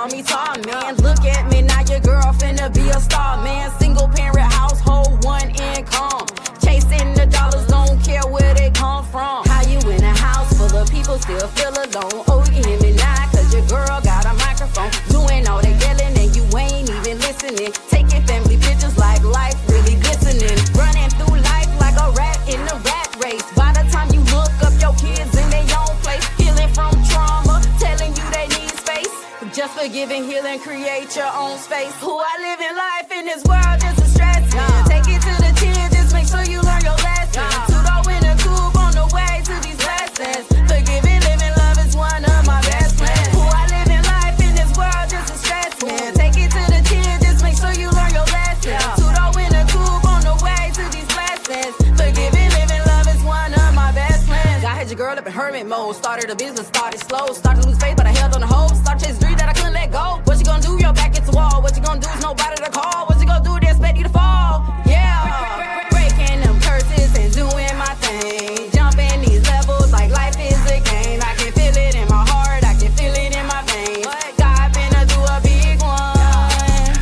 call me tall, man. Look at me now, your girl finna be a star, man. Single parent household, one income. Chasing the dollars, don't care where they come from. How you in a house full of people still feel alone? Oh, you hear me now, cause your girl got a microphone. Doing all that yelling and you ain't even listening. Taking family pictures like life really glistening. Running through life like a rat in a rat race. By the time you look up your kids in their own place. Healing from trauma, telling you they need space. Just forgiving, healing, create your own space. Who I live in life in this world is a stress. Take it to the chin, just make sure you learn your lesson. Two-door in a coupe on the way to these blessings. Forgiving, living, love is one of my best friends. Who I live in life in this world just a stress, man. Take it to the chin, just make sure you learn your lesson. Two-door in a coupe on the way to these blessings. Forgiving, living, love is one of my best friends. I had your girl up in hermit mode. Started a business, started slow. Started to lose faith, but I held on the hope. Started chasing dreams that I couldn't let go. What you gonna do? Your back against the wall. What you gonna do is nobody to call. What you gonna do? They expect you to fall. Yeah, breaking them curses and doing my thing. Jumping these levels like life is a game. I can feel it in my heart. I can feel it in my veins. God finna do a big one.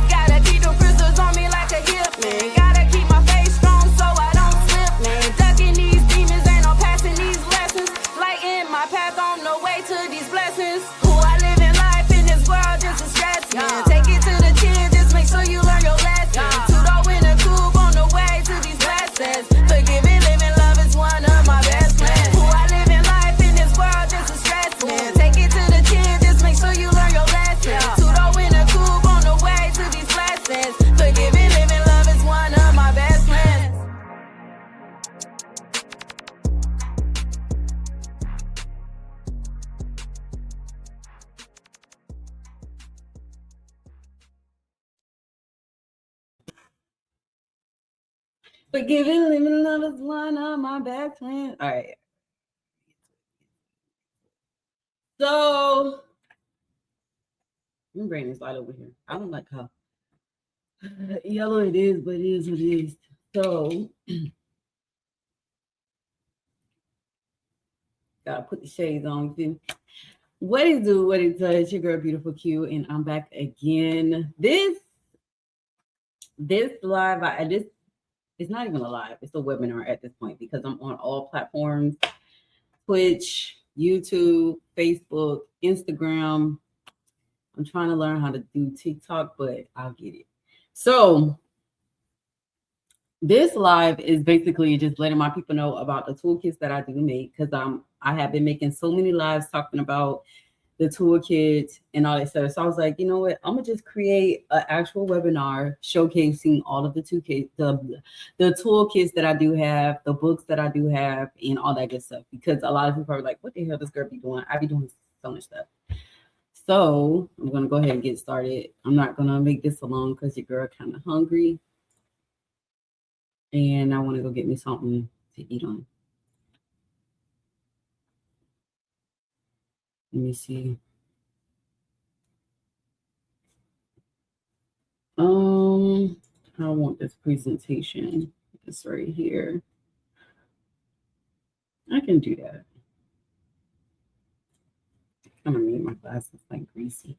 Gotta keep the crystals on me like a hip, man. Gotta keep my face strong so I don't slip, man. Ducking these demons, ain't no passing these lessons. Lighting my path on the way to these blessings. Who I live in life in this world just a stress, man. Take it to the chin, just make sure you learn your lesson. Two-door in a coupe on the way to these blessings. Forgiving, living, love is one of my best friends. Who I live in life in this world just a stress, man. Take it to the chin, just make sure you learn your lesson. Two-door in a coupe on the way to these blessings. Forgiving, living, love is one of my best friends. Forgiving, living, love is one of my best friends. All right. So, my brain is right over here. I don't like how yellow it is, but it is what it is. So, gotta put the shades on. What it do, what it does, your girl Beautiful Q, and I'm back again. This live, it's not even a live, it's a webinar at this point because I'm on all platforms: Twitch, YouTube, Facebook, Instagram. I'm trying to learn how to do TikTok, but I'll get it. So this live is basically just letting my people know about the toolkits that I do make, because I have been making so many lives talking about the toolkit and all that stuff. So I was like, you know what? I'm gonna just create an actual webinar showcasing all of the toolkits, the toolkits that I do have, the books that I do have, and all that good stuff. Because a lot of people are like, what the hell does girl be doing? I be doing so much stuff. So I'm gonna go ahead and get started. I'm not gonna make this long because your girl kind of hungry, and I want to go get me something to eat on. Let me see. I want this presentation. It's right here. I can do that. I'm gonna make my glasses like greasy.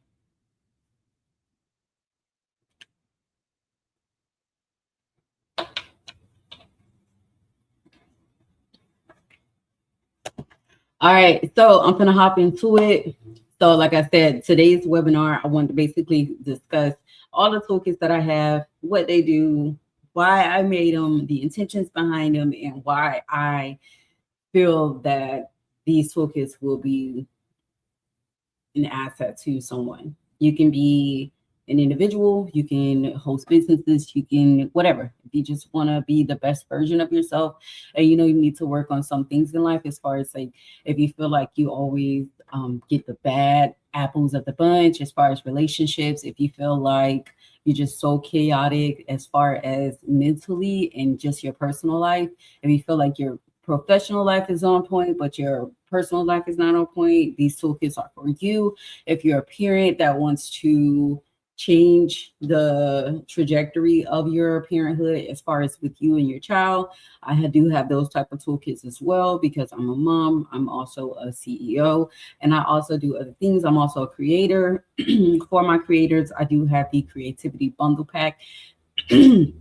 All right, so I'm gonna hop into it. So like I said, today's webinar, I want to basically discuss all the toolkits that I have, what they do, why I made them, the intentions behind them, and why I feel that these toolkits will be an asset to someone. You can be an individual, you can host businesses, you can whatever. If you just want to be the best version of yourself, and you know you need to work on some things in life, as far as like if you feel like you always get the bad apples of the bunch as far as relationships, if you feel like you're just so chaotic as far as mentally and just your personal life, if you feel like your professional life is on point but your personal life is not on point, these toolkits are for you. If you're a parent that wants to change the trajectory of your parenthood as far as with you and your child. Do have those type of toolkits as well because I'm a mom. I'm also a CEO, and I also do other things. I'm also a creator. For my creators, I do have the creativity bundle pack. And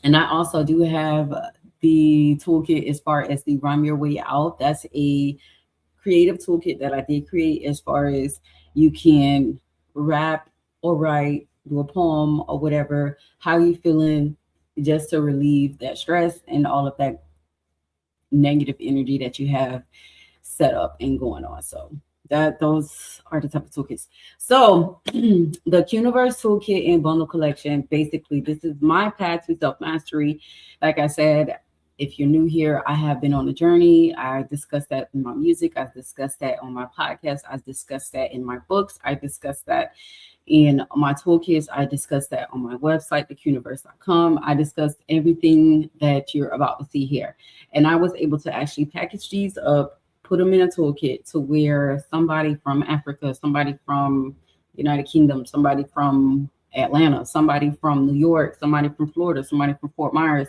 I also do have the toolkit as far as the Rhyme Your Way Out. That's a creative toolkit that I did create as far as you can rap or write, do a poem or whatever, how you feeling, just to relieve that stress and all of that negative energy that you have set up and going on. So those are the type of toolkits. So the QuuNiverse toolkit and bundle collection, basically this is my path to self-mastery. Like I said, if you're new here, I have been on a journey. I discussed that in my music. I've discussed that on my podcast. I've discussed that in my books. I discussed that in my toolkits. I discussed that on my website, theQuuNiverse.com. I discussed everything that you're about to see here. And I was able to actually package these up, put them in a toolkit to where somebody from Africa, somebody from United Kingdom, somebody from Atlanta, somebody from New York, somebody from Florida, somebody from Fort Myers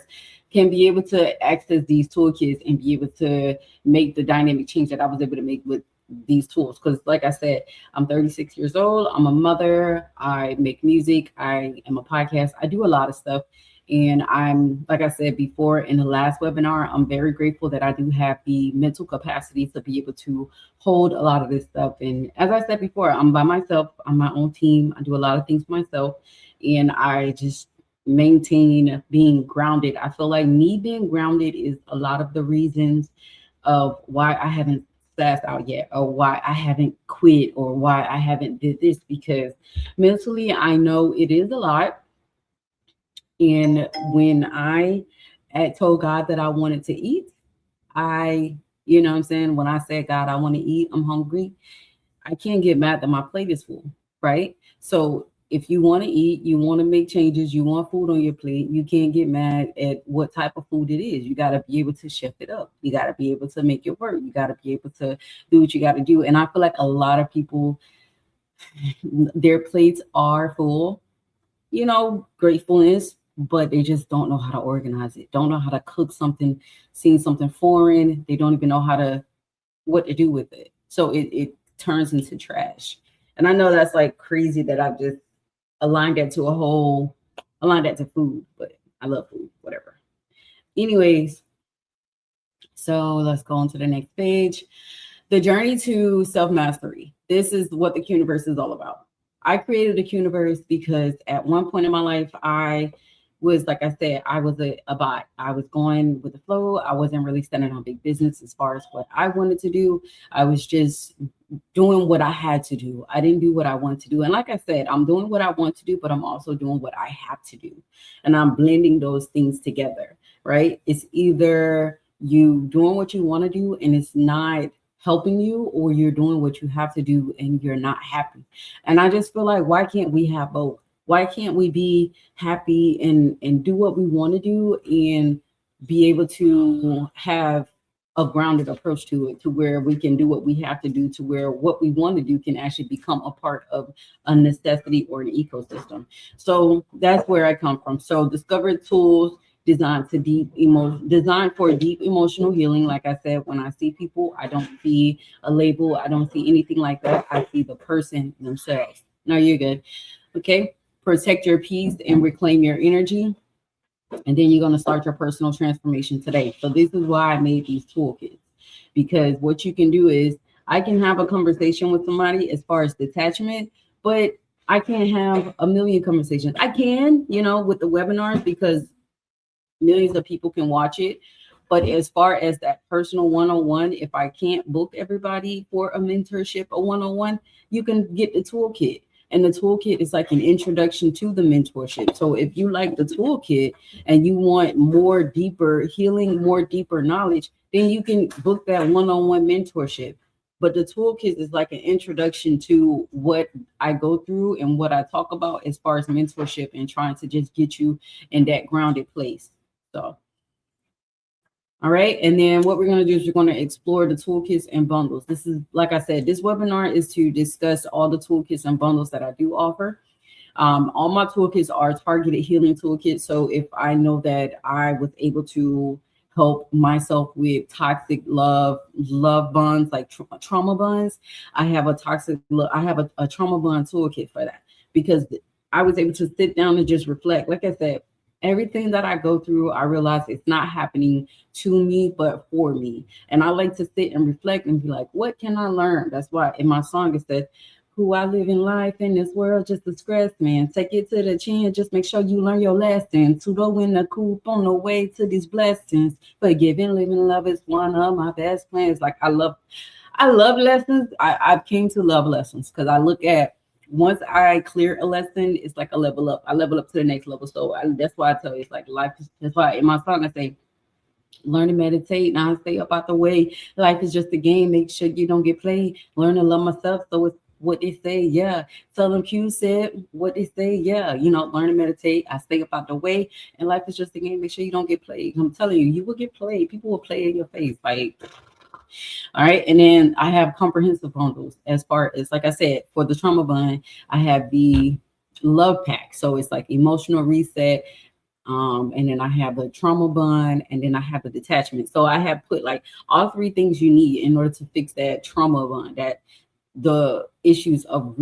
can be able to access these toolkits and be able to make the dynamic change that I was able to make with these tools. Because like I said, I'm 36 years old. I'm a mother. I make music. I am a podcast. I do a lot of stuff. And I'm, like I said before in the last webinar, I'm very grateful that I do have the mental capacity to be able to hold a lot of this stuff. And as I said before, I'm by myself. I'm my own team. I do a lot of things myself. And I just maintain being grounded. I feel like me being grounded is a lot of the reasons of why I haven't spazzed out yet, or why I haven't quit, or why I haven't did this, because mentally I know it is a lot. And when I had told God that I wanted to eat, you know what I'm saying? When I said, God, I want to eat, I'm hungry, I can't get mad that my plate is full, right? So if you want to eat, you want to make changes, you want food on your plate, you can't get mad at what type of food it is. You got to be able to shift it up. You got to be able to make it work. You got to be able to do what you got to do. And I feel like a lot of people, their plates are full, gratefulness, but they just don't know how to organize it, don't know how to cook something, seeing something foreign. They don't even know what to do with it. So it turns into trash. And I know that's like crazy that I've just aligned that to food, but I love food, whatever. Anyways, so let's go on to the next page. The journey to self-mastery. This is what the QuuNiverse is all about. I created the QuuNiverse because at one point in my life, I was, like I said, I was a bot. I was going with the flow. I wasn't really standing on big business as far as what I wanted to do. I was just doing what I had to do. I didn't do what I wanted to do. And like I said, I'm doing what I want to do, but I'm also doing what I have to do. And I'm blending those things together, right? It's either you doing what you want to do and it's not helping you, or you're doing what you have to do and you're not happy. And I just feel like, why can't we have both? Why can't we be happy and do what we want to do and be able to have a grounded approach to it, to where we can do what we have to do, to where what we want to do can actually become a part of a necessity or an ecosystem. So that's where I come from. So discover tools designed for deep emotional healing. Like I said, when I see people, I don't see a label. I don't see anything like that. I see the person themselves. No, you're good. Okay. Protect your peace and reclaim your energy. And then you're going to start your personal transformation today. So this is why I made these toolkits, because what you can do is I can have a conversation with somebody as far as detachment, but I can't have a million conversations. I can, with the webinars, because millions of people can watch it. But as far as that personal one-on-one, if I can't book everybody for a mentorship, a one-on-one, you can get the toolkit. And the toolkit is like an introduction to the mentorship. So if you like the toolkit and you want more deeper healing, more deeper knowledge, then you can book that one-on-one mentorship. But the toolkit is like an introduction to what I go through and what I talk about as far as mentorship and trying to just get you in that grounded place. So, all right. And then what we're going to do is we're going to explore the toolkits and bundles. This is, like I said, this webinar is to discuss all the toolkits and bundles that I do offer. All my toolkits are targeted healing toolkits. So if I know that I was able to help myself with toxic love bonds, like trauma bonds, I have I have a trauma bond toolkit for that, because I was able to sit down and just reflect. Like I said, everything that I go through, I realize it's not happening to me, but for me. And I like to sit and reflect and be like, what can I learn? That's why in my song it says, who I live in life in this world, just a scratch, man. Take it to the chin, just make sure you learn your lesson. To the win the coop on the way to these blessings. Forgiving, living, love is one of my best plans. Like I love lessons. I've came to love lessons, because I look at, once I clear a lesson, it's like a level up. I level up to the next level. So that's why I tell you, it's like life. That's why in my song I say, learn to meditate. Now I stay up out the way. Life is just a game. Make sure you don't get played. Learn to love myself. So it's what they say, yeah. Tell them Q said what they say, yeah. Learn to meditate. I stay up out the way. And life is just a game. Make sure you don't get played. I'm telling you, you will get played. People will play in your face. Like, all right. And then I have comprehensive bundles, as far as, like I said, for the trauma bond, I have the love pack. So it's like emotional reset. And then I have a trauma bond, and then I have a detachment. So I have put like all three things you need in order to fix that trauma bond, that the issues of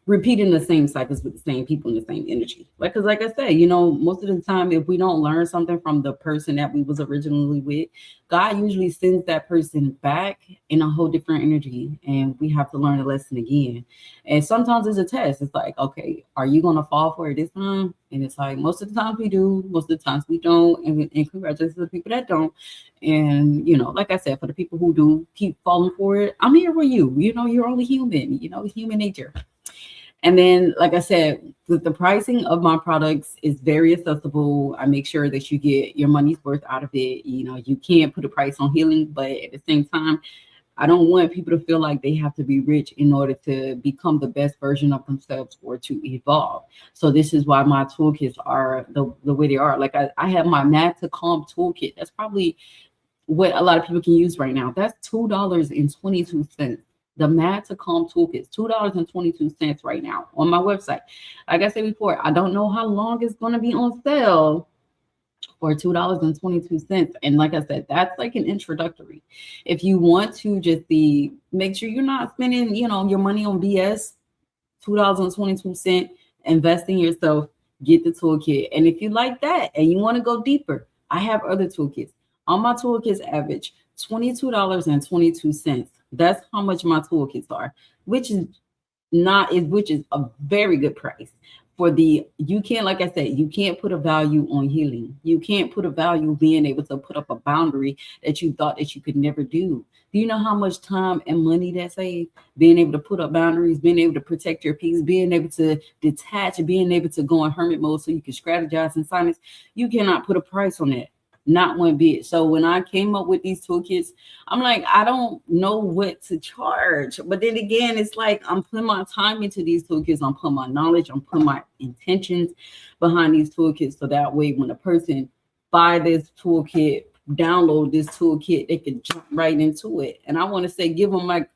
repeating the same cycles with the same people and the same energy. Because like I said, most of the time, if we don't learn something from the person that we was originally with, God usually sends that person back in a whole different energy, and we have to learn a lesson again. And sometimes it's a test. It's like, okay, are you going to fall for it this time? And it's like, most of the times we do, most of the times we don't. And congratulations to the people that don't. And, like I said, for the people who do keep falling for it, I'm here for you. You're only human, human nature. And then, like I said, the pricing of my products is very accessible. I make sure that you get your money's worth out of it. You can't put a price on healing, but at the same time, I don't want people to feel like they have to be rich in order to become the best version of themselves or to evolve. So this is why my toolkits are the way they are. Like I have my Mad to Calm toolkit. That's probably what a lot of people can use right now. That's $2.22. The Mad to Calm toolkit, $2.22 right now on my website. Like I said before, I don't know how long it's going to be on sale for $2.22. And like I said, that's like an introductory. If you want to just make sure you're not spending, your money on BS, $2.22, invest in yourself, get the toolkit. And if you like that and you want to go deeper, I have other toolkits. All my toolkits average $22.22. That's how much my toolkits are, which is a very good price. Like I said, you can't put a value on healing. You can't put a value being able to put up a boundary that you thought that you could never do. Do you know how much time and money that saves? Being able to put up boundaries, being able to protect your peace, being able to detach, being able to go in hermit mode so you can strategize in silence. You cannot put a price on that. Not one bit. So when I came up with these toolkits, I'm like, I don't know what to charge. But then again, it's like I'm putting my time into these toolkits. I'm putting my knowledge. I'm putting my intentions behind these toolkits. So that way, when a person buy this toolkit, download this toolkit, they can jump right into it. And I want to say, give them like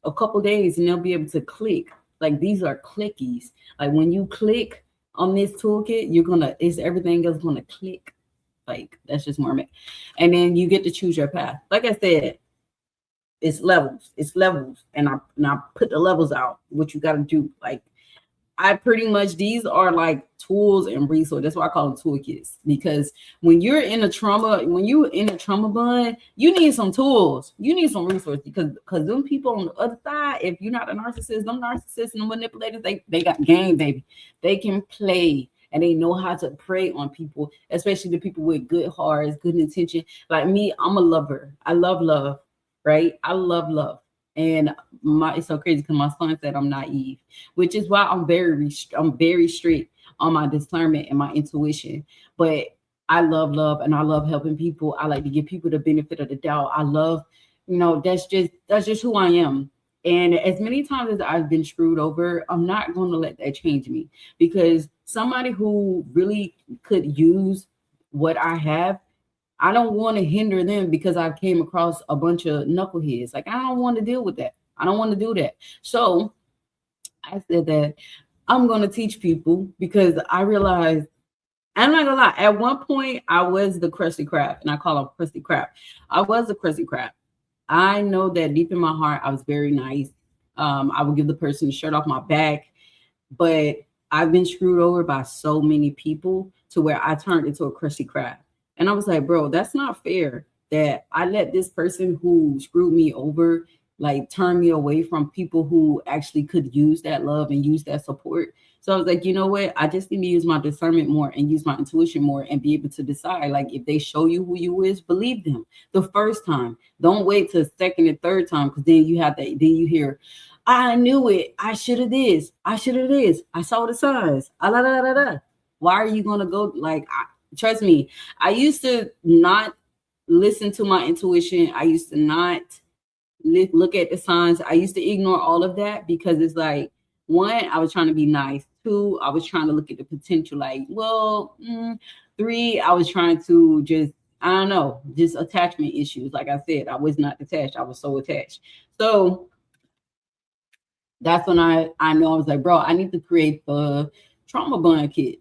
a couple days and they'll be able to click. Like these are clickies. Like when you click on this toolkit, everything else going to click. Like that's just more. And then you get to choose your path. Like I said, it's levels. And I put the levels out, what you got to do. Like I pretty much, these are like tools and resources. That's why I call them toolkits, because when you're in a trauma bond, you need some tools. You need some resources because them people on the other side, if you're not a narcissist, them narcissists and manipulators, they got game, baby. They can play and they know how to prey on people, especially the people with good hearts, good intention. Like me, I'm a lover. I love love, right? I love love. And it's so crazy because my son said I'm naive, which is why I'm very strict on my discernment and my intuition. But I love love and I love helping people. I like to give people the benefit of the doubt. I love, that's just who I am. And as many times as I've been screwed over, I'm not going to let that change me, because somebody who really could use what I have, I don't want to hinder them because I came across a bunch of knuckleheads. Like, I don't want to deal with that. I don't want to do that. So I said that I'm going to teach people because I realized, I'm not gonna lie, at one point I was the crusty crab, and I call him crusty crab. I was the crusty crab. I know that deep in my heart, I was very nice. I would give the person the shirt off my back, but I've been screwed over by so many people to where I turned into a crusty crab. And I was like, bro, that's not fair that I let this person who screwed me over like turn me away from people who actually could use that love and use that support. So I was like, you know what? I just need to use my discernment more and use my intuition more and be able to decide. Like, if they show you who you is, believe them the first time. Don't wait till second and third time, because then you have that. Then you hear, I knew it. I should have this. I should have this. I saw the signs. Ah, la, la, la, la. Why are you gonna go? Like, trust me. I used to not listen to my intuition. I used to not look at the signs. I used to ignore all of that because it's like, one, I was trying to be nice. Two, I was trying to look at the potential. Like, well, three, I was trying to just, I don't know, just attachment issues. Like I said, I was not detached. I was so attached. So that's when I know I was like, bro, I need to create the trauma bond kit.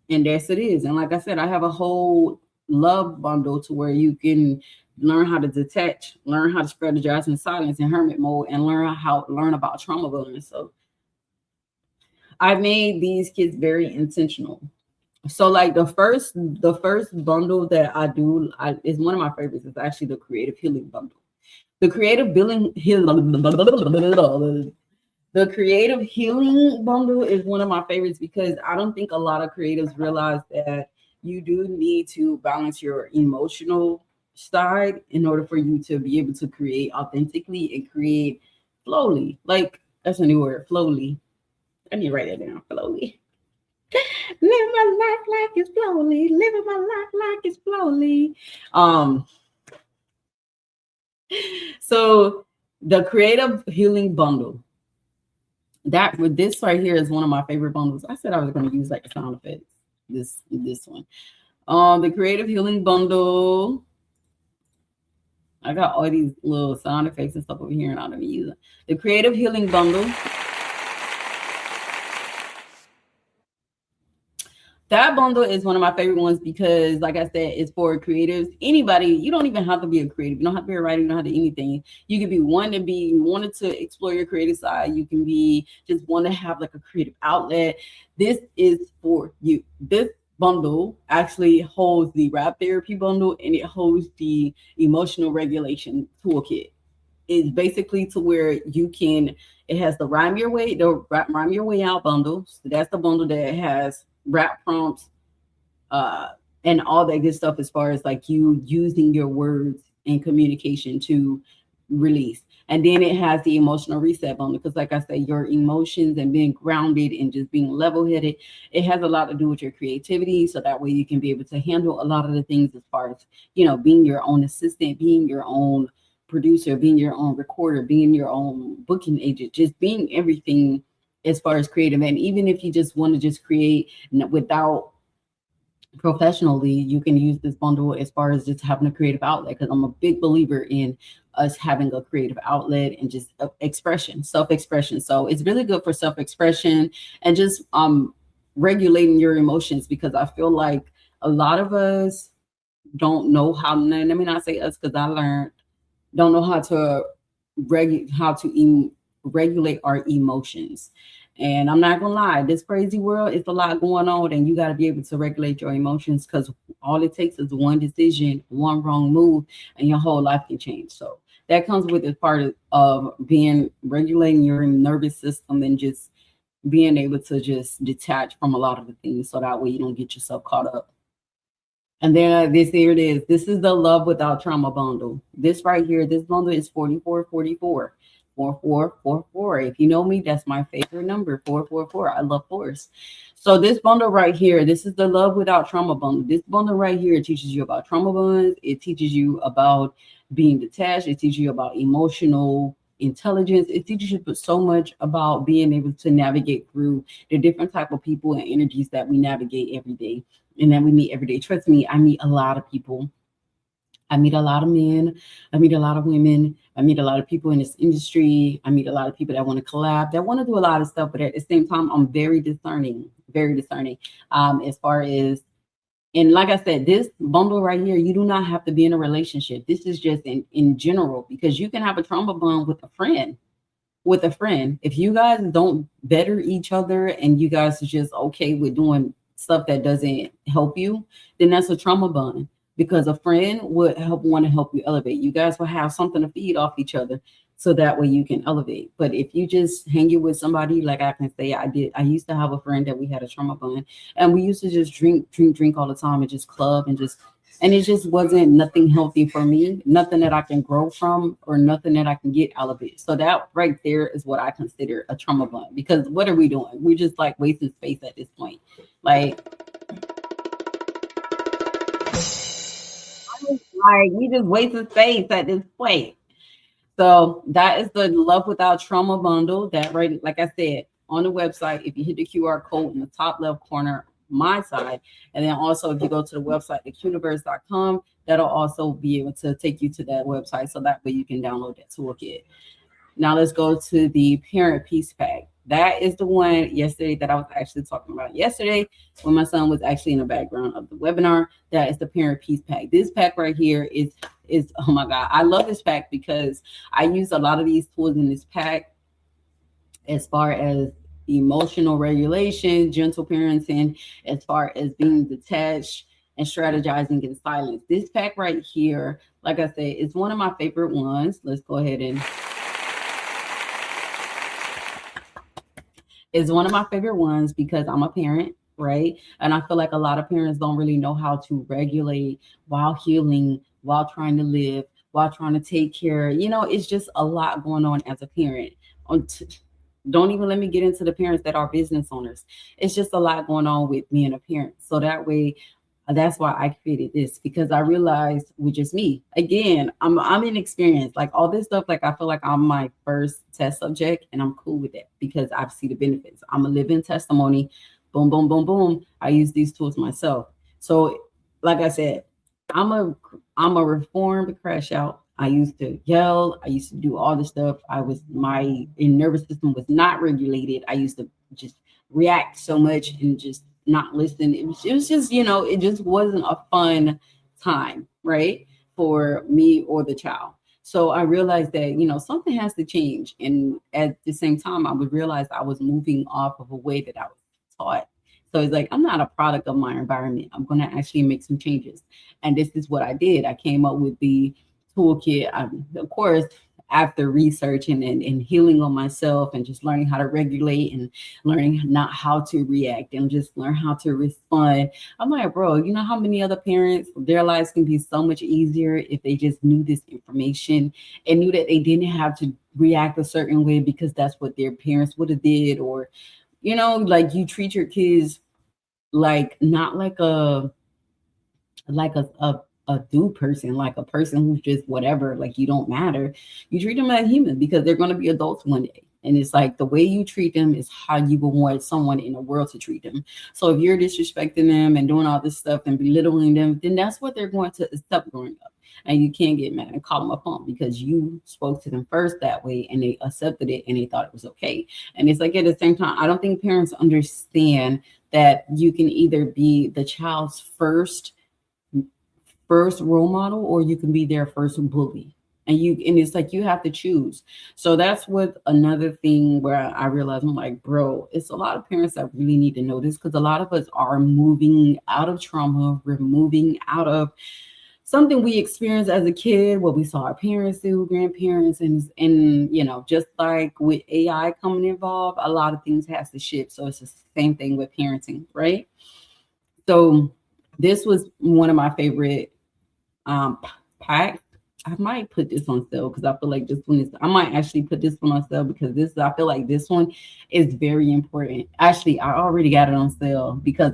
And that's it is. And like I said, I have a whole love bundle to where you can learn how to detach, learn how to strategize in silence and hermit mode, and learn about trauma bonding. So I made these kits very intentional. So like the first bundle that I do is one of my favorites. It's actually the creative healing bundle. The creative healing bundle is one of my favorites because I don't think a lot of creatives realize that you do need to balance your emotional side in order for you to be able to create authentically and create flowly. Like, that's a new word, flowly. I need to write that down, flowly. Living my life like it's flowly. Living my life like it's flowly. So the creative healing bundle. That with this right here is one of my favorite bundles. I said I was going to use like the sound effects. This one. The creative healing bundle. I got all these little sound effects and stuff over here, and I don't even use it. The creative healing bundle. That bundle is one of my favorite ones because, like I said, it's for creatives. Anybody, you don't even have to be a creative. You don't have to be a writer. You don't have to do anything. You can be wanted to explore your creative side. You can be just want to have like a creative outlet. This is for you. This bundle actually holds the rap therapy bundle, and it holds the emotional regulation toolkit. It's basically to where you can, it has the rhyme your way out bundle. So that's the bundle that has rap prompts and all that good stuff as far as like you using your words in communication to release. And then it has the emotional reset bundle because, like I say, your emotions and being grounded and just being level-headed, it has a lot to do with your creativity. So that way you can be able to handle a lot of the things as far as, being your own assistant, being your own producer, being your own recorder, being your own booking agent, just being everything as far as creative. And even if you just want to just create without professionally, you can use this bundle as far as just having a creative outlet, because I'm a big believer in us having a creative outlet and just self-expression. So it's really good for self-expression and just regulating your emotions, because I feel like a lot of us don't know how, let me not say us because I learned, don't know how to regulate our emotions. And I'm not gonna lie, this crazy world, it's a lot going on, and you got to be able to regulate your emotions, because all it takes is one decision, one wrong move, and your whole life can change. So that comes with as part of being regulating your nervous system and just being able to just detach from a lot of the things, so that way you don't get yourself caught up. And then here it is. This is the Love Without Trauma bundle. This right here, this bundle is 4444. 4444. If you know me, that's my favorite number, 444. I love fours. So this bundle right here, this is the Love Without Trauma bundle. This bundle right here teaches you about trauma bonds. It teaches you about being detached. It teaches you about emotional intelligence. It teaches you so much about being able to navigate through the different type of people and energies that we navigate every day and that we meet every day. Trust me, I meet a lot of people I meet a lot of men. I meet a lot of women. I meet a lot of people in this industry. I meet a lot of people that want to collab, that want to do a lot of stuff. But at the same time, I'm very discerning as far as, and like I said, this bundle right here, you do not have to be in a relationship. This is just in general, because you can have a trauma bond with a friend. With a friend, if you guys don't better each other and you guys are just okay with doing stuff that doesn't help you, then that's a trauma bond. Because a friend would want to help you elevate. You guys will have something to feed off each other, so that way you can elevate. But if you just hanging with somebody, like I can say I used to have a friend that we had a trauma bond, and we used to just drink all the time and just club and just, and it just wasn't nothing healthy for me, nothing that I can grow from or nothing that I can get out of it. So that right there is what I consider a trauma bond. Because what are we doing? We're just like wasting space at this point. Like, we just wasting space at this point. So that is the Love Without Trauma bundle. That right, like I said, on the website, if you hit the QR code in the top left corner, my side, and then also if you go to the website, the QuuNiverse.com, that'll also be able to take you to that website. So that way you can download that toolkit. Now let's go to the parent piece pack. That is the one yesterday that I was actually talking about yesterday when my son was actually in the background of the webinar. That is the parent piece pack. This pack right here is oh my God, I love this pack because I use a lot of these tools in this pack as far as emotional regulation, gentle parenting, as far as being detached and strategizing in silence. This pack right here, like I said, is one of my favorite ones. Let's go ahead and is one of my favorite ones because I'm a parent, right? And I feel like a lot of parents don't really know how to regulate while healing, while trying to live, while trying to take care. It's just a lot going on as a parent. Don't even let me get into the parents that are business owners. It's just a lot going on with being a parent. So that way, that's why I created this, because I realized with just me, again, I'm inexperienced. Like all this stuff, like I feel like I'm my first test subject, and I'm cool with it because I've seen the benefits. I'm a living testimony. Boom, boom, boom, boom. I use these tools myself. So, like I said, I'm a reformed crash out. I used to yell. I used to do all this stuff. My nervous system was not regulated. I used to just react so much and just not listen. It was just, it just wasn't a fun time, right? For me or the child. So I realized that, something has to change. And at the same time, I would realize I was moving off of a way that I was taught. So it's like, I'm not a product of my environment. I'm going to actually make some changes. And this is what I did. I came up with the toolkit. Of course, after researching and healing on myself and just learning how to regulate and learning not how to react and just learn how to respond. I'm like, bro, you know how many other parents, their lives can be so much easier if they just knew this information and knew that they didn't have to react a certain way because that's what their parents would have did. Or, like you treat your kids like not like a do person, like a person who's just whatever, like you don't matter. You treat them as human because they're going to be adults one day. And it's like the way you treat them is how you would want someone in the world to treat them. So if you're disrespecting them and doing all this stuff and belittling them, then that's what they're going to accept growing up. And you can't get mad and call them a punk because you spoke to them first that way and they accepted it and they thought it was okay. And it's like at the same time, I don't think parents understand that you can either be the child's first role model or you can be their first bully. And it's like you have to choose. So that's what another thing where I realized, I'm like, bro, it's a lot of parents that really need to know this because a lot of us are moving out of trauma. We're moving out of something we experienced as a kid, what we saw our parents do, grandparents, and just like with AI coming involved, a lot of things has to shift. So it's the same thing with parenting, right? So this was one of my favorite packs. I might put this on sale because I feel like this one is, I might actually put this one on sale because I feel like this one is very important. Actually, I already got it on sale because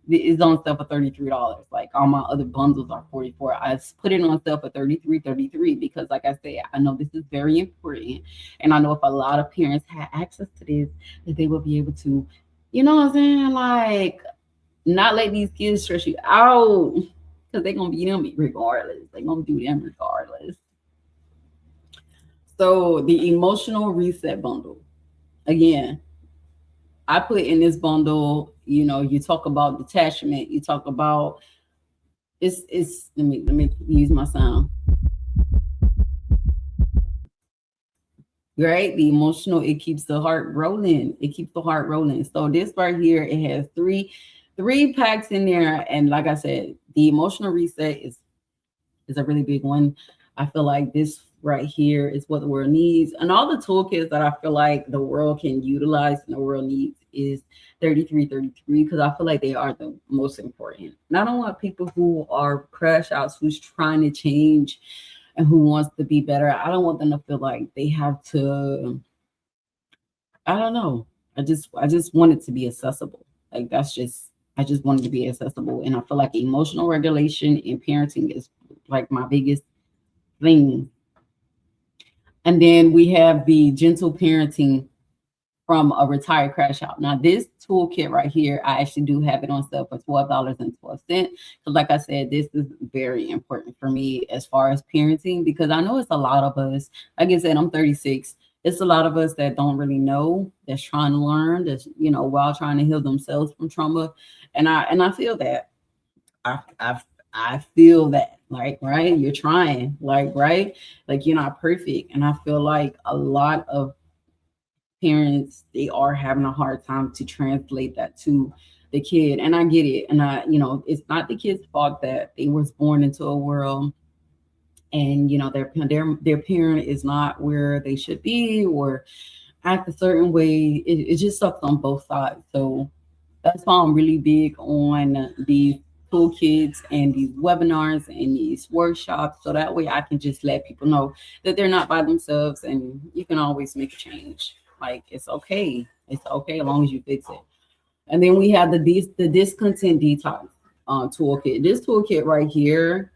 it's on sale for $33. Like all my other bundles are $44. I put it on sale for $33 because like I said, I know this is very important. And I know if a lot of parents had access to this, that they will be able to, you know what I'm saying? Like not let these kids stress you out. because they're gonna be them regardless. They're gonna do them regardless. So the emotional reset bundle. Again, I put in this bundle, you talk about detachment, you talk about it's let me use my sound. Right? The emotional, it keeps the heart rolling. It keeps the heart rolling. So this right here, it has three packs in there. And like I said, the emotional reset is a really big one. I feel like this right here is what the world needs. And all the toolkits that I feel like the world can utilize and the world needs is 3333, because I feel like they are the most important. And I don't want people who are crash outs, who's trying to change and who wants to be better. I don't want them to feel like they have to, I don't know. I just want it to be accessible. Like I just want it to be accessible. And I feel like emotional regulation and parenting is like my biggest thing. And then we have the gentle parenting from a retired crash out. Now, this toolkit right here, I actually do have it on sale for $12.12. Because like I said, this is very important for me as far as parenting, because I know it's a lot of us. Like I said, I'm 36. It's a lot of us that don't really know, that's trying to learn, that's, while trying to heal themselves from trauma. And I feel that. I feel that, like, right, you're trying, like, right, like, you're not perfect. And I feel like a lot of parents, they are having a hard time to translate that to the kid. And I get it. And it's not the kid's fault that they was born into a world and their parent is not where they should be or act a certain way. It just sucks on both sides. So that's why I'm really big on these toolkits and these webinars and these workshops. So that way I can just let people know that they're not by themselves and you can always make a change. Like, it's okay. It's okay as long as you fix it. And then we have the discontent detox toolkit. This toolkit right here,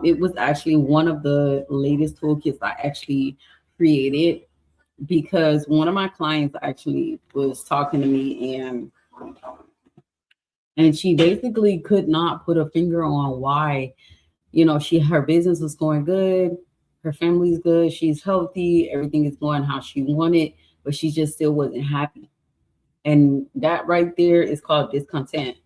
it was actually one of the latest toolkits I actually created, because one of my clients actually was talking to me and she basically could not put a finger on why, her business was going good, her family's good, she's healthy, everything is going how she wanted, but she just still wasn't happy. And that right there is called discontent.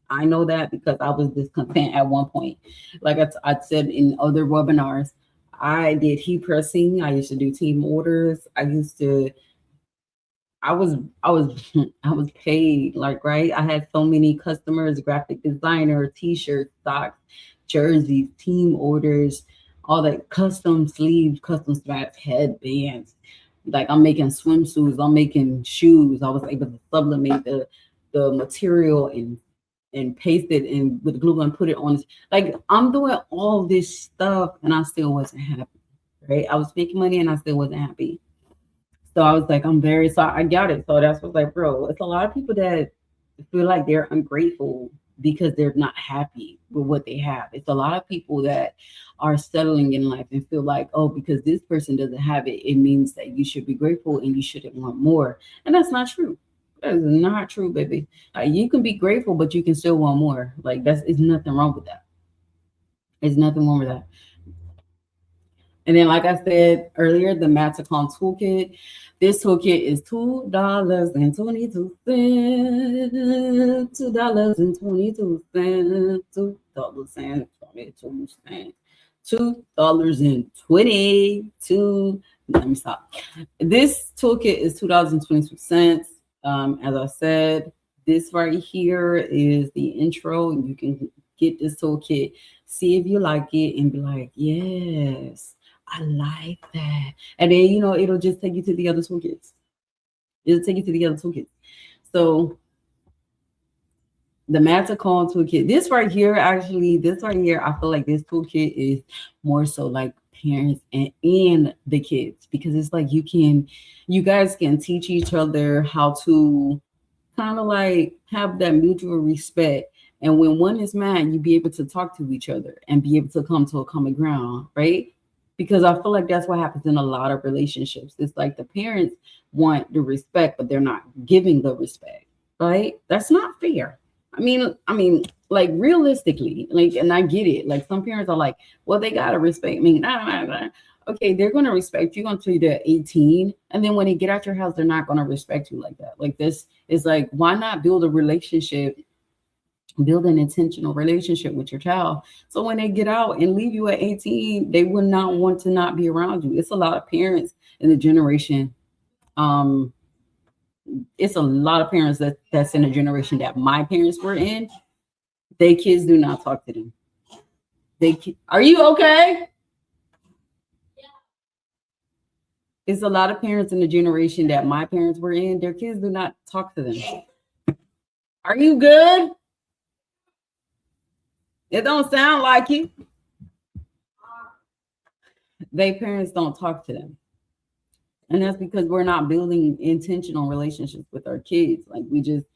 I know that because I was discontent at one point. Like I said in other webinars, I did heat pressing. I used to do team orders. I was I was paid, like, right. I had so many customers, graphic designer, t-shirts, socks, jerseys, team orders, all that, custom sleeves, custom straps, headbands. Like, I'm making swimsuits, I'm making shoes. I was able to sublimate the material and paste it in with glue and put it on. Like, I'm doing all this stuff and I still wasn't happy, right? I was making money and I still wasn't happy. So I was like, so I got it. So that's what's like, bro, it's a lot of people that feel like they're ungrateful because they're not happy with what they have. It's a lot of people that are settling in life and feel like, oh, because this person doesn't have it, it means that you should be grateful and you shouldn't want more. And that's not true. That is not true, baby. You can be grateful, but you can still want more. Like, it's nothing wrong with that. There's nothing wrong with that. And then, like I said earlier, the Matacon toolkit. This toolkit is $2.22. $2.22. $2.22. $2.22. Let me stop. This toolkit is $2.22. As I said, this right here is the intro. You can get this toolkit, see if you like it, and be like, yes, I like that. And then, it'll just take you to the other toolkits. It'll take you to the other toolkits. So the Matacon toolkit, this right here, I feel like this toolkit is more so like parents and the kids, because it's like you guys can teach each other how to kind of like have that mutual respect. And when one is mad, you be able to talk to each other and be able to come to a common ground, right? Because I feel like that's what happens in a lot of relationships. It's like the parents want the respect, but they're not giving the respect, right? That's not fair. like realistically, like, and I get it. Like some parents are like, well, they gotta respect me. Nah, nah, nah. Okay, they're gonna respect you until they're 18, and then when they get out your house, they're not gonna respect you like that. Like this is like, why not build a relationship, build an intentional relationship with your child, so when they get out and leave you at 18, they will not want to not be around you. It's a lot of parents in the generation. Um, it's a lot of parents that's in the generation that my parents were in. They kids do not talk to them. Are you okay? It's a lot of parents in the generation that my parents were in. Their kids do not talk to them. Are you good? It don't sound like you. They parents don't talk to them. And that's because we're not building intentional relationships with our kids. Like we just,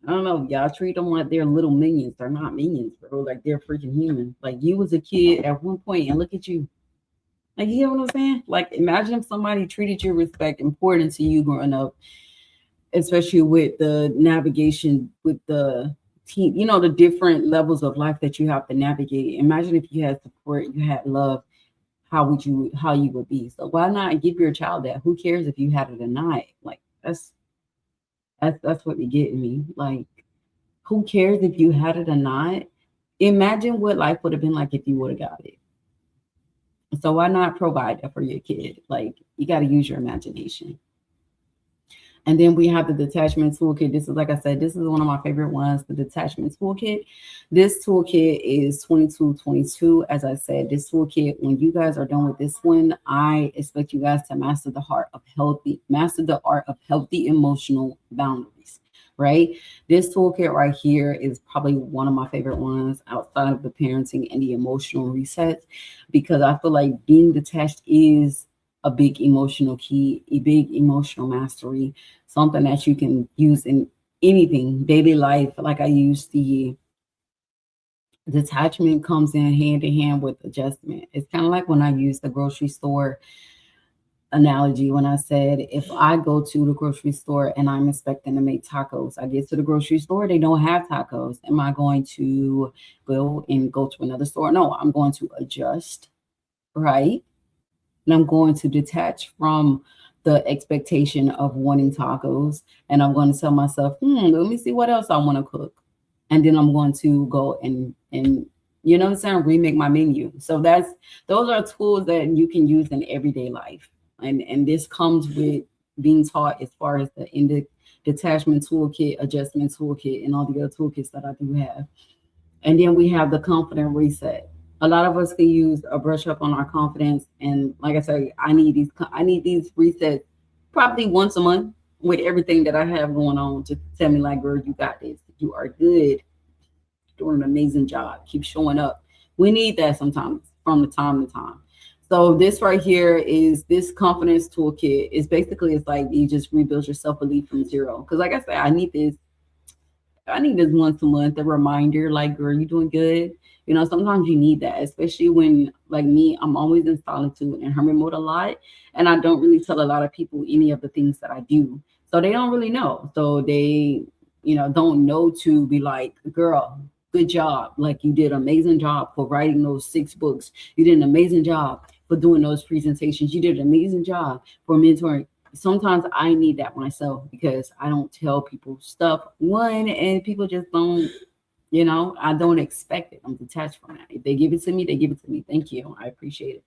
I don't know, y'all treat them like they're little minions. They're not minions, bro. Like they're freaking human. Like you was a kid at one point and look at you. Like, you know what I'm saying? Like, imagine if somebody treated you with respect, important to you growing up, especially with the navigation, with the team, you know, the different levels of life that you have to navigate. Imagine if you had support, you had love, how you would be. So why not give your child that? Who cares if you had it or not? Like, that's what be getting me. Like, who cares if you had it or not? Imagine what life would have been like if you would have got it. So why not provide that for your kid? Like, you got to use your imagination. And then we have the detachment toolkit. This is, like I said, this is one of my favorite ones, the detachment toolkit. This toolkit is 2222. As I said, this toolkit, when you guys are done with this one, I expect you guys to master the art of healthy emotional boundaries, right? This toolkit right here is probably one of my favorite ones outside of the parenting and the emotional resets, because I feel like being detached is a big emotional key, a big emotional mastery, something that you can use in anything, daily life. Like I use the detachment comes in hand with adjustment. It's kind of like when I use the grocery store analogy when I said, if I go to the grocery store and I'm expecting to make tacos, I get to the grocery store, they don't have tacos. Am I going to go to another store? No, I'm going to adjust, right? And I'm going to detach from the expectation of wanting tacos. And I'm going to tell myself, let me see what else I want to cook. And then I'm going to go and you know what I'm saying, remake my menu. So those are tools that you can use in everyday life. And this comes with being taught as far as the detachment toolkit, adjustment toolkit, and all the other toolkits that I do have. And then we have the confident reset. A lot of us can use a brush up on our confidence. And like I said, I need these resets probably once a month with everything that I have going on to tell me, like, girl, you got this. You are good. Doing an amazing job. Keep showing up. We need that sometimes from the time to time. So this right here is this confidence toolkit. It's basically, it's like you just rebuild your self-belief from zero. Because like I said, I need this once a month, a reminder, like, girl, you doing good. You know, sometimes you need that, especially when, like me, I'm always in solitude and hermit mode a lot. And I don't really tell a lot of people any of the things that I do. So they don't really know. So they, don't know to be like, girl, good job. Like, you did an amazing job for writing those 6 books. You did an amazing job for doing those presentations. You did an amazing job for mentoring. Sometimes I need that myself because I don't tell people stuff, one, and people just don't, I don't expect it. I'm detached from that. If they give it to me, they give it to me. Thank you. I appreciate it.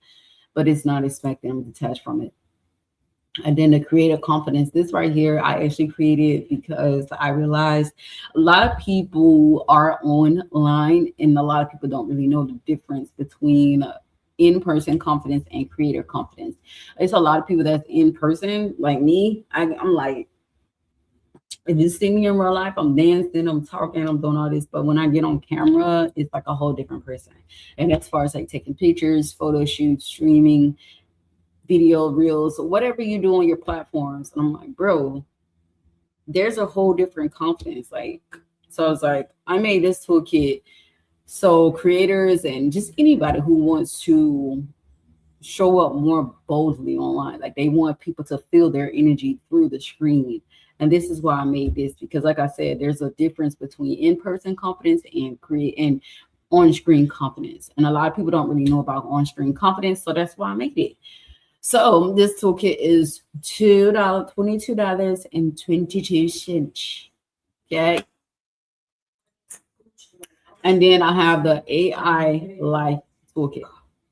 But it's not expected. I'm detached from it. And then the creative confidence, this right here, I actually created because I realized a lot of people are online and a lot of people don't really know the difference between in-person confidence and creative confidence. It's a lot of people that's in person, like me. I'm like, if you see me in real life, I'm dancing, I'm talking, I'm doing all this. But when I get on camera, it's like a whole different person. And as far as like taking pictures, photo shoots, streaming, video reels, whatever you do on your platforms. And I'm like, bro, there's a whole different confidence. Like, so I was like, I made this toolkit. So creators and just anybody who wants to show up more boldly online, like they want people to feel their energy through the screen And this is why I made this, because like I said, there's a difference between in-person confidence and on-screen confidence. And a lot of people don't really know about on-screen confidence. So that's why I made it. So this toolkit is $22.22. Okay. And then I have the AI Life Toolkit.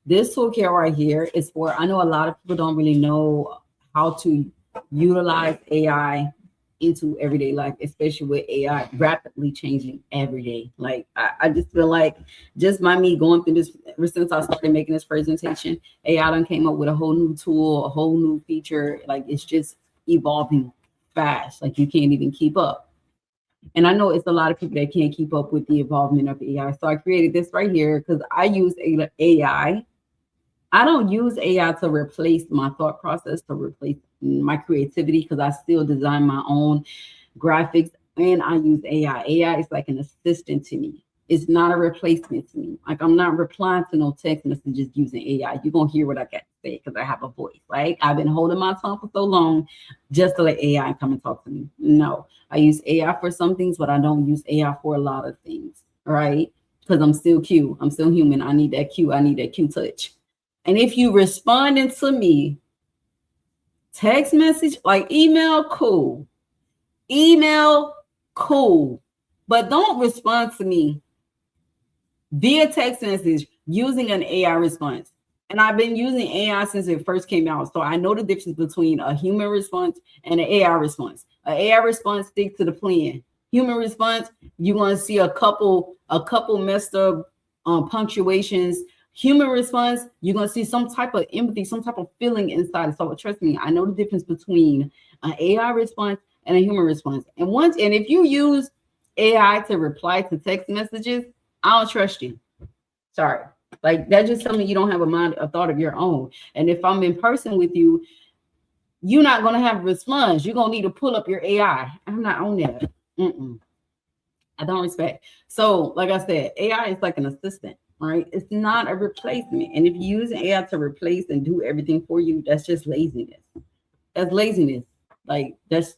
This toolkit right here is for, I know a lot of people don't really know how to utilize AI into everyday life, especially with AI rapidly changing every day. Like I just feel like just by me going through this, ever since I started making this presentation, AI done came up with a whole new tool, a whole new feature. Like it's just evolving fast. Like you can't even keep up. And I know it's a lot of people that can't keep up with the evolvement of AI. So I created this right here because I use AI. I don't use AI to replace my thought process, to replace my creativity, because I still design my own graphics and I use AI. AI is like an assistant to me. It's not a replacement to me. Like I'm not replying to no text messages using AI. You're going to hear what I got to say because I have a voice, right? I've been holding my tongue for so long just to let AI come and talk to me. No, I use AI for some things, but I don't use AI for a lot of things, right? Because I'm still Q. I'm still human. I need that Q. I need that Q touch. And if you responding to me, text message, like email, cool. Email, cool. But don't respond to me via text message using an AI response. And I've been using AI since it first came out. So I know the difference between a human response and an AI response. An AI response sticks to the plan. Human response, you're going to see a couple messed up punctuations. Human response, you're going to see some type of empathy, some type of feeling inside. So trust me, I know the difference between an AI response and a human response. And if you use AI to reply to text messages, I don't trust you. Sorry. Like that just tells me you don't have a thought of your own. And if I'm in person with you, you're not going to have a response. You're going to need to pull up your AI. I'm not on that. I don't respect. So like I said, AI is like an assistant, right? It's not a replacement. And if you use AI to replace and do everything for you, that's just laziness. That's laziness. Like that's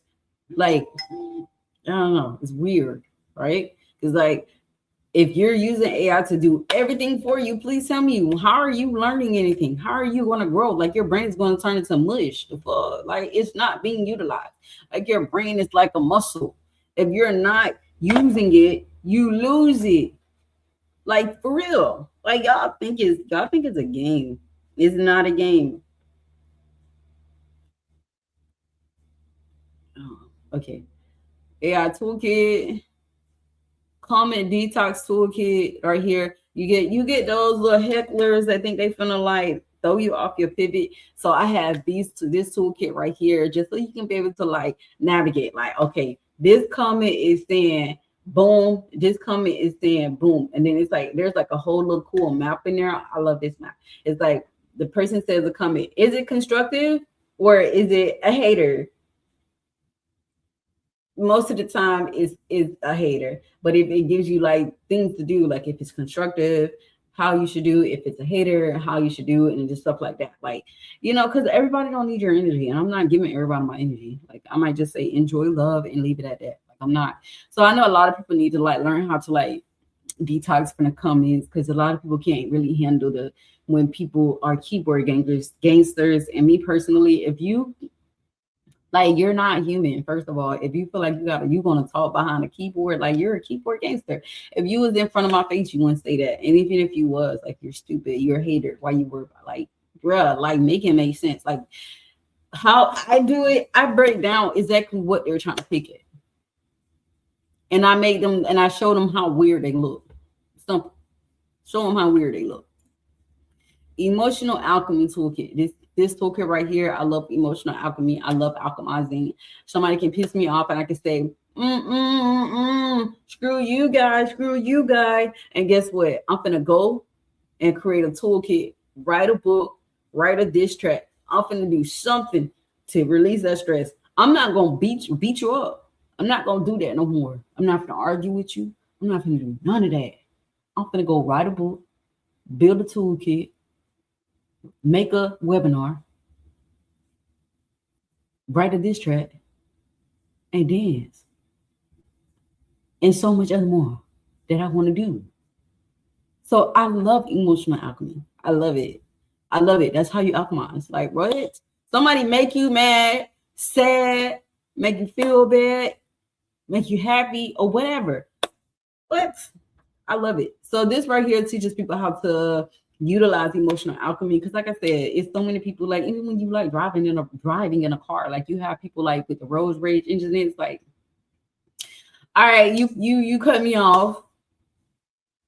like, I don't know. It's weird, right? Because like, if you're using AI to do everything for you, please tell me, how are you learning anything? How are you going to grow? Like your brain is going to turn into mush. Like it's not being utilized. Like your brain is like a muscle. If you're not using it, you lose it. Like for real. Like y'all think it's a game. It's not a game. Oh, okay. AI toolkit. Comment detox toolkit right here. You get those little hecklers that think they finna like throw you off your pivot. So I have this toolkit right here just so you can be able to like navigate. Like, okay, this comment is saying boom, this comment is saying boom, and then it's like there's like a whole little cool map in there. I love this map. It's like the person says a comment. Is it constructive or is it a hater? Most of the time is a hater, but if it gives you like things to do, like if it's constructive, how you should do, if it's a hater, how you should do it, and just stuff like that. Like, because everybody don't need your energy, and I'm not giving everybody my energy. Like I might just say enjoy love and leave it at that. Like I'm not. So I know a lot of people need to like learn how to like detox from the comments, because a lot of people can't really handle when people are keyboard gangsters. And me personally, if you like, you're not human. First of all, if you feel like you're gonna talk behind a keyboard, like you're a keyboard gangster. If you was in front of my face, you wouldn't say that. And even if you was, like, you're stupid, you're a hater. Why you were like, bruh, like make it make sense. Like how I do it, I break down exactly what they're trying to pick at. And I showed them how weird they look. Simple. Show them how weird they look. Emotional alchemy toolkit. This toolkit right here, I love emotional alchemy. I love alchemizing. Somebody can piss me off and I can say, screw you guys, And guess what? I'm gonna go and create a toolkit, write a book, write a diss track. I'm gonna do something to release that stress. I'm not gonna beat you up. I'm not gonna do that no more. I'm not gonna argue with you. I'm not gonna do none of that. I'm gonna go write a book, build a toolkit, make a webinar, write a diss track, and dance and so much other more that I want to do. So I love emotional alchemy. I love it. I love it. That's how you alchemize. Like, what? Somebody make you mad, sad, make you feel bad, make you happy, or whatever. What? I love it. So this right here teaches people how to utilize emotional alchemy. Because like I said, it's so many people, like even when you like driving in a car, like you have people like with the road rage engine, it's like, all right, you cut me off.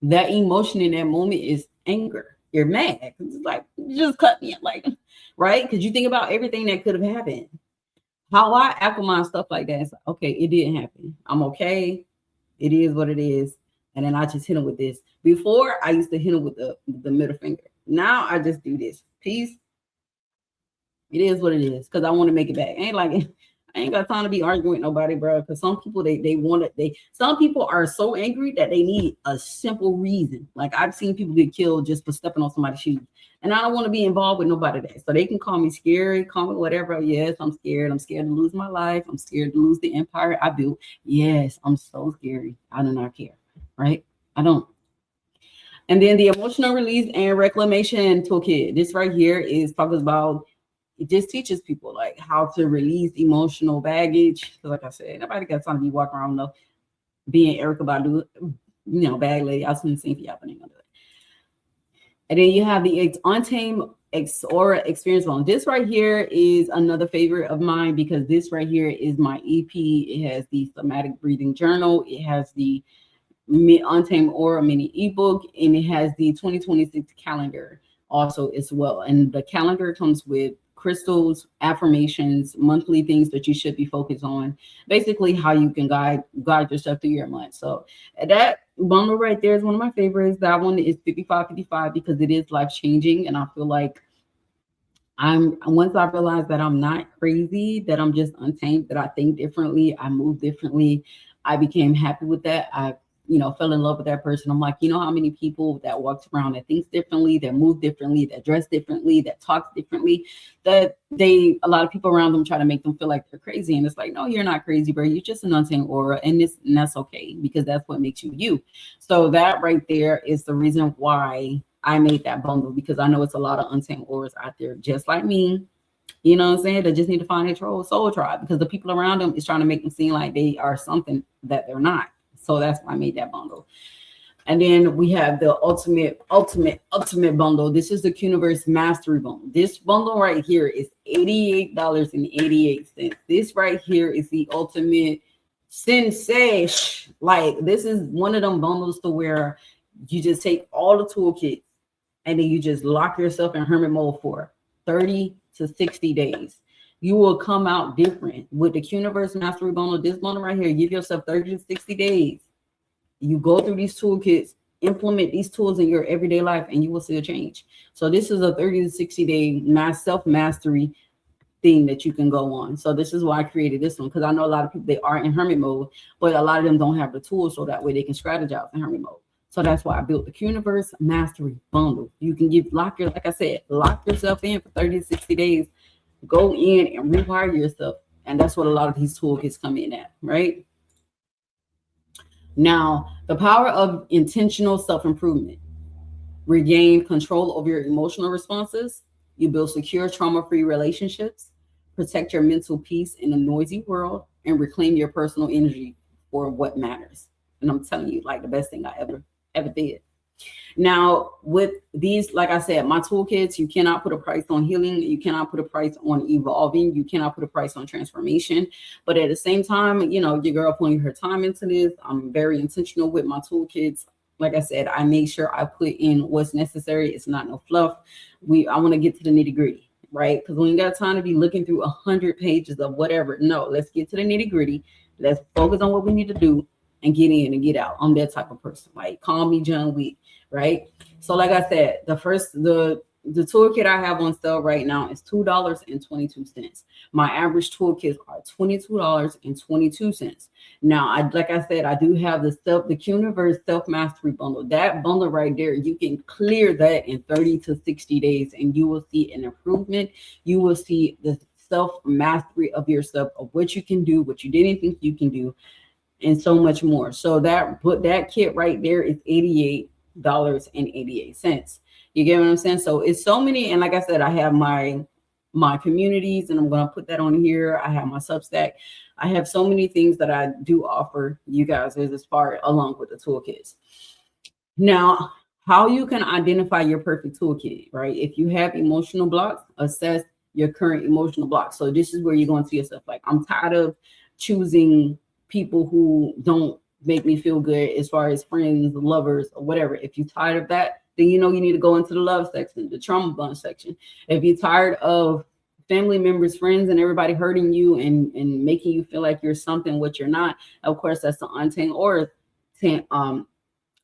That emotion in that moment is anger. You're mad. It's like, you just cut me, like, right? Because you think about everything that could have happened. How I alchemize stuff like that is, okay, it didn't happen. I'm okay. It is what it is. And then I just hit him with this. Before, I used to hit him with the middle finger. Now I just do this. Peace. It is what it is. Because I want to make it back. I ain't got time to be arguing with nobody, bro. Because some people some people are so angry that they need a simple reason. Like I've seen people get killed just for stepping on somebody's shoes. And I don't want to be involved with nobody that. So they can call me scary, call me whatever. Yes, I'm scared. I'm scared to lose my life. I'm scared to lose the empire I built. Yes, I'm so scary. I do not care. Right? I don't. And then the emotional release and reclamation toolkit. This right here is talking about, it just teaches people like how to release emotional baggage. Like I said, nobody got time to be walking around though, being Erica Badu, bag lady. I was going to see if y'all gonna do it. And then you have the untamed aura experience bone. This right here is another favorite of mine because this right here is my EP. It has the somatic breathing journal. It has the Untamed Aura mini ebook, and it has the 2026 calendar also as well. And the calendar comes with crystals, affirmations, monthly things that you should be focused on, basically how you can guide yourself through your month. So that bundle right there is one of my favorites. That one is 5555 because it is life changing, and I feel like once I realized that I'm not crazy, that I'm just untamed, that I think differently, I move differently, I became happy with that. I fell in love with that person. I'm like, how many people that walks around that thinks differently, that move differently, that dress differently, that talks differently, that a lot of people around them try to make them feel like they're crazy. And it's like, no, you're not crazy, bro. You're just an untamed aura. And that's okay, because that's what makes you you. So that right there is the reason why I made that bundle, because I know it's a lot of untamed auras out there just like me. You know what I'm saying? They just need to find their soul tribe, because the people around them is trying to make them seem like they are something that they're not. So that's why I made that bundle. And then we have the ultimate bundle. This is the QuuNiverse Mastery Bundle. This bundle right here is $88.88. This right here is the ultimate sensation. Like, this is one of them bundles to where you just take all the toolkits and then you just lock yourself in hermit mode for 30 to 60 days. You will come out different with the QuuNiverse Mastery Bundle. This bundle right here, give yourself 30 to 60 days. You go through these toolkits, implement these tools in your everyday life, and you will see a change. So this is a 30 to 60 day self-mastery thing that you can go on. So this is why I created this one, because I know a lot of people, they are in hermit mode, but a lot of them don't have the tools, so that way they can strategize in hermit mode. So that's why I built the QuuNiverse Mastery Bundle. You can lock yourself in for 30 to 60 days. Go in and rewire yourself. And that's what a lot of these toolkits come in at, right? Now, the power of intentional self-improvement. Regain control over your emotional responses. You build secure, trauma-free relationships. Protect your mental peace in a noisy world. And reclaim your personal energy for what matters. And I'm telling you, like, the best thing I ever did. Now, with these, like I said, my toolkits, you cannot put a price on healing. You cannot put a price on evolving. You cannot put a price on transformation. But at the same time, your girl putting her time into this. I'm very intentional with my toolkits. Like I said, I make sure I put in what's necessary. It's not no fluff. I want to get to the nitty gritty, right? Because we ain't got time to be looking through 100 pages of whatever. No, let's get to the nitty gritty. Let's focus on what we need to do and get in and get out. I'm that type of person. Like, call me John Wick, right? So like I said, the toolkit I have on sale right now is $2.22. My average toolkits are $22.22. Now, like I said, I do have the QuuNiverse Self-Mastery Bundle. That bundle right there, you can clear that in 30 to 60 days, and you will see an improvement. You will see the self-mastery of yourself, of what you can do, what you didn't think you can do, and so much more. So that kit right there is $88.88. You get what I'm saying? So it's so many, and like I said, I have my communities, and I'm gonna put that on here. I have my Substack. I have so many things that I do offer you guys as far along with the toolkits. Now, how you can identify your perfect toolkit, right? If you have emotional blocks, assess your current emotional blocks. So this is where you're going to see yourself like, I'm tired of choosing people who don't make me feel good as far as friends, lovers, or whatever. If you're tired of that, then you know you need to go into the love section, the trauma bond section. If you're tired of family members, friends, and everybody hurting you and making you feel like you're something what you're not, of course, that's the untamed aura.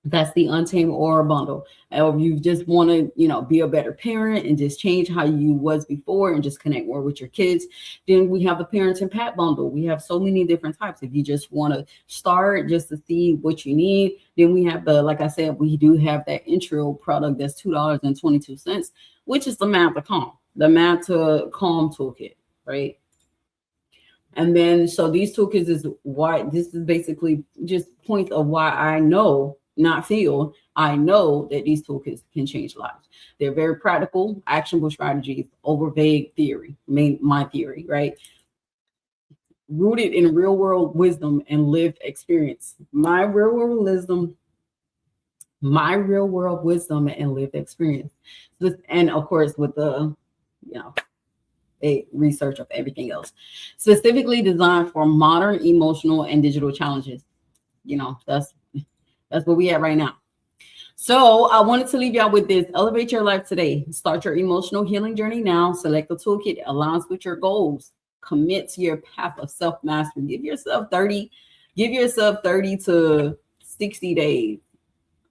That's the untamed aura bundle. Or you just want to, be a better parent and just change how you was before and just connect more with your kids. Then we have the parent and pat bundle. We have so many different types. If you just want to start just to see what you need, then we have like I said, we do have that intro product that's $2.22, which is the Map to Calm, toolkit, right? And then, so these toolkits is why this is basically just points of why I know, not feel, I know that these toolkits can change lives. They're very practical, actionable strategies over vague theory. My theory, right? Rooted in real world wisdom and lived experience. My real world wisdom and lived experience. And of course, with the, a research of everything else, specifically designed for modern emotional and digital challenges. That's where we at right now. So I wanted to leave y'all with this. Elevate your life today. Start your emotional healing journey now. Select the toolkit that aligns with your goals. Commit to your path of self-mastery. Give yourself 30 to 60 days,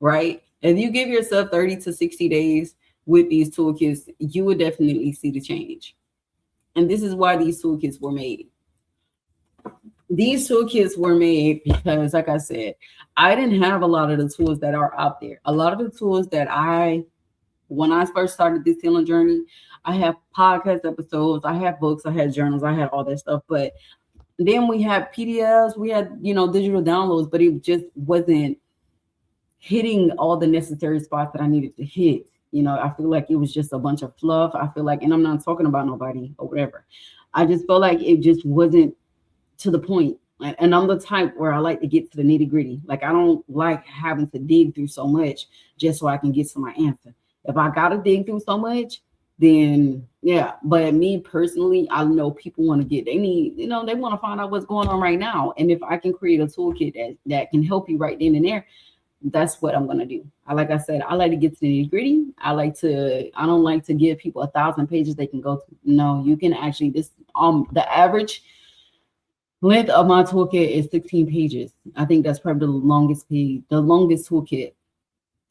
right? If you give yourself 30 to 60 days with these toolkits, you will definitely see the change. And this is why these toolkits were made. These toolkits were made because, like I said, I didn't have a lot of the tools that are out there. A lot of the tools that when I first started this healing journey, I have podcast episodes, I have books, I had journals, I had all that stuff. But then we had PDFs, we had, digital downloads, but it just wasn't hitting all the necessary spots that I needed to hit. I feel like it was just a bunch of fluff. I feel like, and I'm not talking about nobody or whatever. I just felt like it just wasn't to the point. And I'm the type where I like to get to the nitty gritty. Like, I don't like having to dig through so much just so I can get to my answer. If I got to dig through so much, then yeah. But me personally, I know people want to they want to find out what's going on right now. And if I can create a toolkit that can help you right then and there, that's what I'm going to do. Like I said, I like to get to the nitty gritty. I don't like to give people 1,000 pages they can go to. No, you can actually, the average length of my toolkit is 16 pages. I think that's probably the longest page. The longest toolkit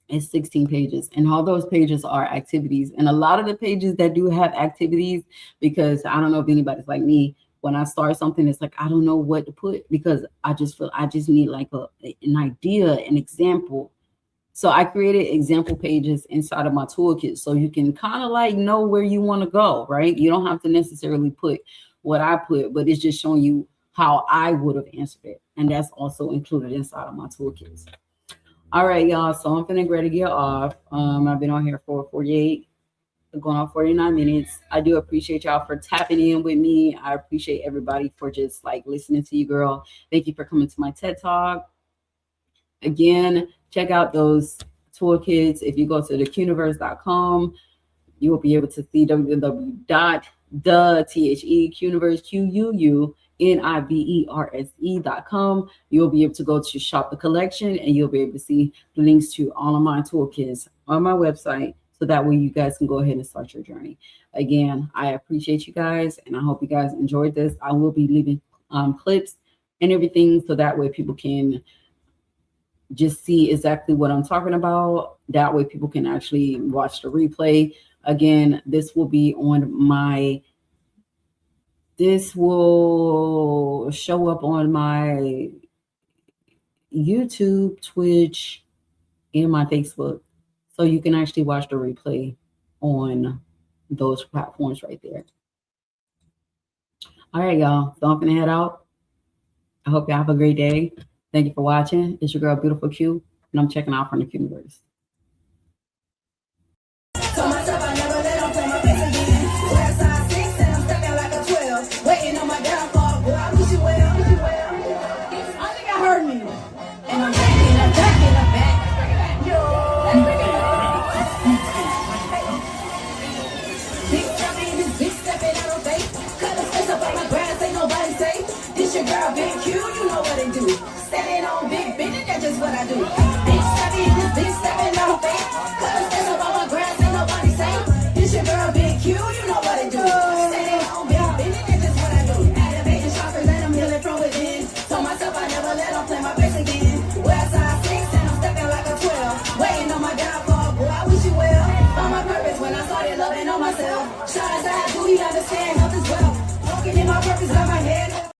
is 16 pages. And all those pages are activities. And a lot of the pages that do have activities, because I don't know if anybody's like me, when I start something, it's like, I don't know what to put because I just feel I just need like an idea, an example. So I created example pages inside of my toolkit so you can kind of like know where you want to go, right? You don't have to necessarily put what I put, but it's just showing you how I would have answered it. And that's also included inside of my toolkits. All right, y'all. So I'm finna ready to get off. I've been on here for 48, going on 49 minutes. I do appreciate y'all for tapping in with me. I appreciate everybody for just like listening to you, girl. Thank you for coming to my TED Talk. Again, check out those toolkits. If you go to the QuuNiverse.com, you will be able to see www.QuuNiverse, QuuNiverse.com. You'll be able to go to shop the collection and you'll be able to see the links to all of my toolkits on my website. So that way you guys can go ahead and start your journey. Again, I appreciate you guys and I hope you guys enjoyed this. I will be leaving clips and everything so that way people can just see exactly what I'm talking about. That way people can actually watch the replay. Again, this will be on this will show up on my YouTube, Twitch, and my Facebook. So you can actually watch the replay on those platforms right there. All right, y'all. So I'm gonna head out. I hope y'all have a great day. Thank you for watching. It's your girl, Beautiful Q, and I'm checking out from the QuuNiverse. So myself, I never let them play my face again. Wear a size 6 and I'm stepping like a 12. Waiting on my downfall, boy, I wish you well. I think I heard me. And I'm back in the back in the back. Yo, let's bring it up. Big stepping, this big stepping out of faith. Cut the space up on my grass, ain't nobody safe. This your girl, Big Q, you know what it do. Standing on big business, that's just what I do. Big stepping, this big stepping out of faith. Cut the space up on my grass, ain't nobody safe. This your girl, Big Q, you know what it do. Standing on big business, that's just what I do. Activating chakras and I'm healing from within. Told myself I never let them play my face again. Wear a size 6 and I'm stepping like a 12. Waiting on my downfall, boy, I wish you well. Found my purpose when I started loving on myself. Shot as I do, you understand, health is wealth. Walking in my purpose, got my head.